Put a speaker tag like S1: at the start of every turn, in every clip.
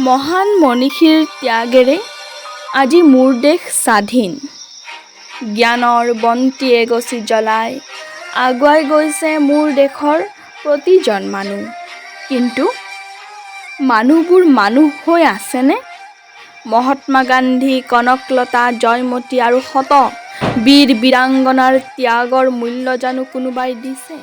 S1: মহান মনীষীৰ ত্যাগেৰে আজি মোৰ দেশ স্বাধীন। জ্ঞানৰ বন্তি এগছি জ্বলাই আগুৱাই গৈছে মোৰ দেশৰ প্ৰতিজন মানুহ। কিন্তু মানুহবোৰ মানুহ হৈ আছেনে? মহাত্মা গান্ধী, কনকলতা, জয়মতী আৰু শত বীৰ বীৰাংগনাৰ ত্যাগৰ মূল্য জানো কোনোবাই দিছে?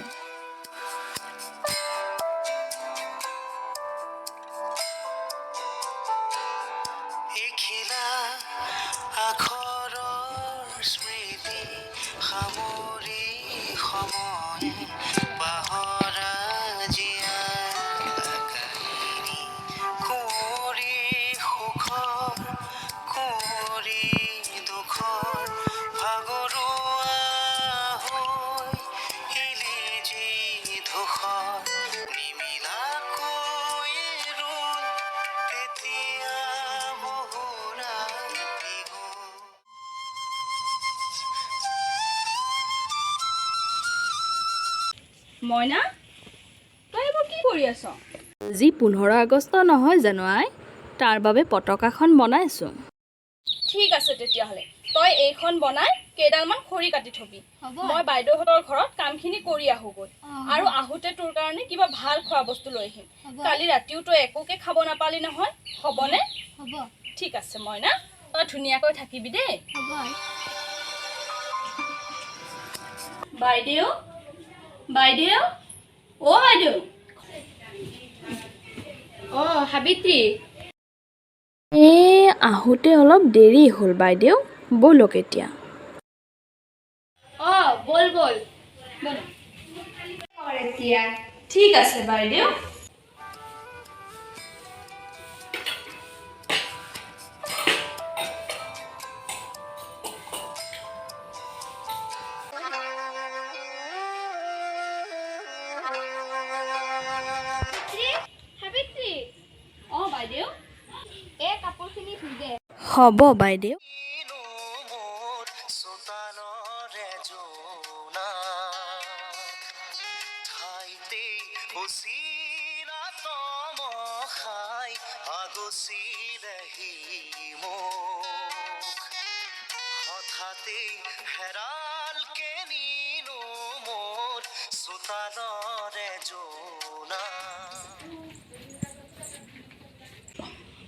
S1: মইনা, তই এইবোৰ কি কৰি আছ? আজি 15 আগষ্ট নহয় জানো আই? তাৰ বাবে পতাকাখন বনাইছোঁ। ঠিক আছে তেতিয়াহ'লে তই এইখন বনাই কেইডালমান খৰি কাটি থবি। মই বাইদেউহঁতৰ ঘৰত কামখিনি কৰি আহোঁগৈ আৰু আহোঁতে তোৰ কাৰণে কিবা ভাল খোৱা বস্তু লৈ আহিম। কালি ৰাতিও তই একোকে খাব নাপালি নহয়, হ'বনে? হ'ব। ঠিক আছে মইনা, তই ধুনীয়াকৈ থাকিবি দেই। হ'ব। বাইদেউ, বাইদেউ, অ' বাইদেউ। অ' সাবিত্ৰী, আহোঁতে অলপ দেৰি হ'ল বাইদেউ, ব'লক এতিয়া। অ' ব'ল ব'ল ব'ল এতিয়া। ঠিক আছে বাইদেউ। অ' বাইদেউ, এই কাপোৰখিনি ধুই দে। হ'ব বাইদেউ।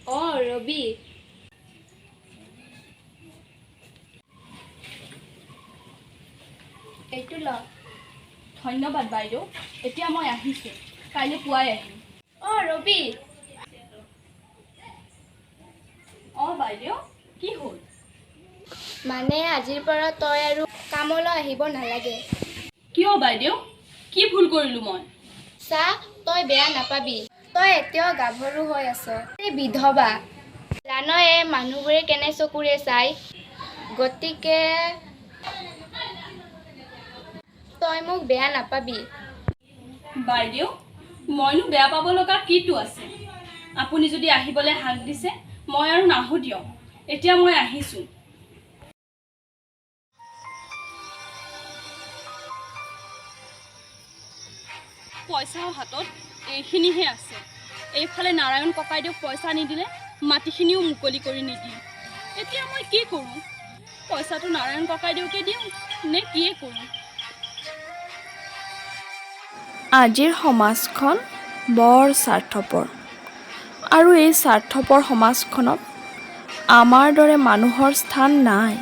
S1: অ' ৰবি, এইটো ল। ধন্যবাদ বাইদেউ, এতিয়া মই আহিছোঁ, কাইলৈ পুৱাই আহিম। অ' ৰবি। অ' বাইদেউ, কি হ'ল?
S2: মানে আজিৰ পৰা তই আৰু কামলৈ আহিব নালাগে।
S1: কিয় বাইদেউ, কি ভুল কৰিলোঁ মই?
S2: চা, তই বেয়া নাপাবি, তই এতিয়াও গাভৰু হৈ আছ, বিধৱা। জানয়ে মানুহবোৰে কেনে চকুৰে চাই, গতিকে তই মোক বেয়া নাপাবি।
S1: বাইদেউ, মইনো বেয়া পাব লগা কিটো আছে? আপুনি যদি আহিবলৈ হাক দিছে, মই আৰু নাহোঁ দিয়ক। এতিয়া মই আহিছোঁ। পইচাও হাতত এইখিনিহে আছে। এইফালে নাৰায়ণ ককাইদেউক পইচা নিদিলে মাটিখিনিও মুকলি কৰি নিদিয়ে। এতিয়া মই কি কৰোঁ? পইচাটো নাৰায়ণ ককাইদেউকে দিওঁ নে কিয়ে কৰোঁ? আজিৰ সমাজখন বৰ স্বাৰ্থপৰ, আৰু এই স্বাৰ্থপৰ সমাজখনত আমাৰ দৰে মানুহৰ স্থান নাই।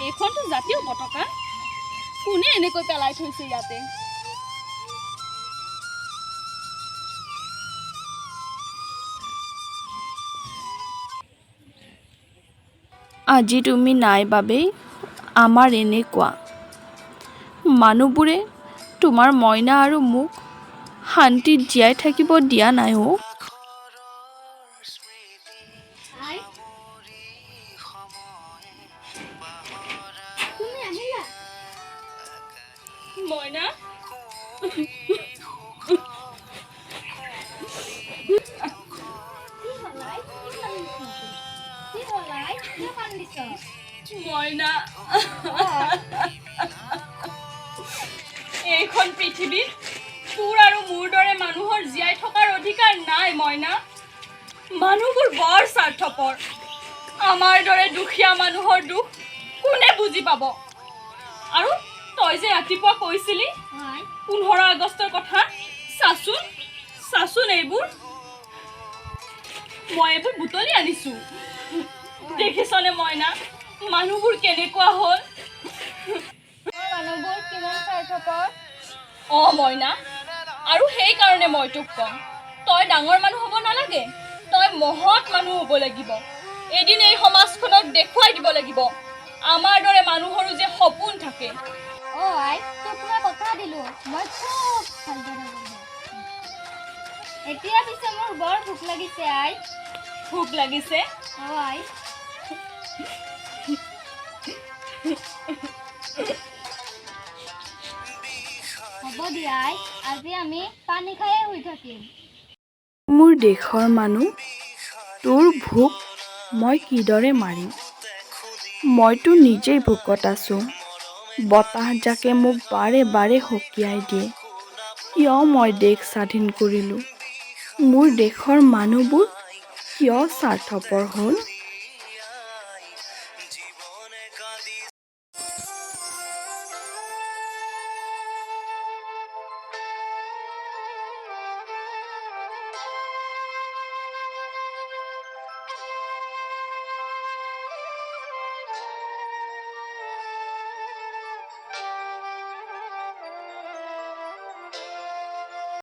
S1: এইখনতো জাতীয় পতাকা, কোনে এনেকৈ পেলাই থৈছে ইয়াতে? আজি তুমি নাই বাবেই আমাৰ এনেকুৱা। মানুহবোৰে তোমাৰ মইনা আৰু মোক শান্তিত জীয়াই থাকিব দিয়া নাই অ'। মইনা, মইনা এইখন পৃথিৱীত তোৰ আৰু মোৰ দৰে মানুহৰ জীয়াই থকাৰ অধিকাৰ নাই মইনা মানুহবোৰ বৰ স্বাৰ্থপৰ আমাৰ দৰে দুখীয়া মানুহৰ দুখ কোনে বুজি পাব আৰু তই যে ৰাতিপুৱা কৈছিলি 15 আগষ্টৰ কথা চাচোন এইবোৰ মই এইবোৰ বুটলি আনিছো দেখিছনে মইনা মানুহবোৰ কেনেকুৱা হ'ল
S2: মানুহবোৰ কিমান স্বাৰ্থপৰ
S1: মইনা আৰু সেই কাৰণে মই তোক কওঁ তই ডাঙৰ মানুহ হ'ব নালাগে তই মহৎ মানুহ হ'ব লাগিব এদিন এই সমাজখনক দেখুৱাই দিব লাগিব আমাৰ দৰে মানুহৰো যে সপোন থাকে
S2: আই তোক মই কথা দিলো মই খুব ভালদৰে এতিয়া পিছে মোৰ বৰ ভোক লাগিছে আই
S1: ভোক লাগিছে
S2: আই হ'ব দিয়া আই আজি আমি পানী খায়ে শুই থাকিম
S3: মোৰ দেশৰ মানুহ তোৰ ভোক মই কিদৰে মাৰিম মইতো নিজেই ভোকত আছোঁ বতাহজাকে মোক বাৰে বাৰে সকীয়াই দিয়ে কিয় মই দেশ স্বাধীন কৰিলোঁ মোৰ দেশৰ মানুহবোৰ কিয় স্বাৰ্থপৰ হ'ল